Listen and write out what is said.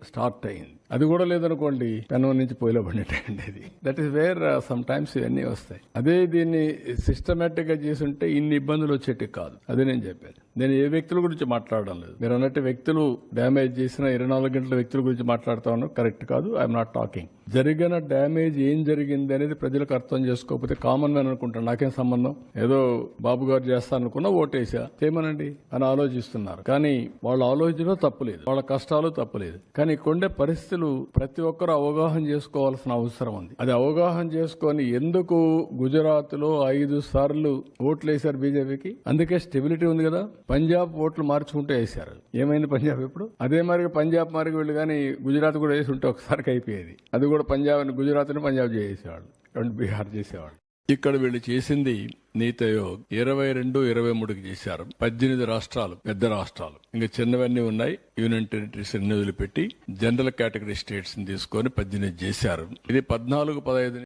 Start అయింది. అది కూడా లేదనుకోండి పెనం నుంచి పొయ్యిలో పడినట్టండి. అది that is where some times ఇవన్నీ వస్తాయి. అదే దీన్ని సిస్టమేటిక్ గా చేసుంటే ఇన్ని ఇబ్బందులు వచ్చేటి కాదు. అదే నేను చెప్పాను. నేను ఏ వ్యక్తుల గురించి మాట్లాడడం లేదు. మీరు అన్నట్టు వ్యక్తులు డ్యామేజ్ చేసిన 24 గంటల వ్యక్తుల గురించి మాట్లాడుతా ఉన్నాను, కరెక్ట్ కాదు. I'm not talking. జరిగిన డ్యామేజ్ ఏం జరిగింది అనేది ప్రజలకు అర్థం చేసుకోకపోతే కామన్ మ్యాన్ అనుకుంటాను నాకేం సంబంధం, ఏదో బాబు గారు చేస్తాననుకున్నా ఓటేసా చేయమనండి అని ఆలోచిస్తున్నారు. కానీ వాళ్ళ ఆలోచన తప్పులేదు, వాళ్ళ కష్టాలు తప్పులేదు. కానీ కొండే పరిస్థితులు ప్రతి ఒక్కరూ అవగాహన చేసుకోవాల్సిన అవసరం ఉంది. అది అవగాహన చేసుకొని ఎందుకు గుజరాత్ లో 5 సార్లు ఓట్లు వేశారు బీజేపీకి, అందుకే స్టెబిలిటీ ఉంది కదా. పంజాబ్ ఓట్లు మార్చుకుంటూ వేశారు. ఏమైంది పంజాబ్ ఇప్పుడు? అదే మరి పంజాబ్ మరి వీళ్ళు కానీ గుజరాత్ కూడా వేసి ఉంటే ఒకసారికి అయిపోయేది. అది కూడా పంజాబ్ గుజరాత్ ని పంజాబ్ చేసేవాళ్ళు, రెండు బీహార్ చేసేవాళ్ళు. ఇక్కడ వీళ్ళు చేసింది నీతి ఆయోగ్ 22, 23కి చేశారు. 18 రాష్ట్రాలు, పెద్ద రాష్ట్రాలు, ఇంకా చిన్నవన్నీ ఉన్నాయి. యూనియన్ టెరిటరీస్ వదిలిపెట్టి జనరల్ కేటగిరీ స్టేట్స్ ని తీసుకొని 18 చేశారు. ఇది 14, 15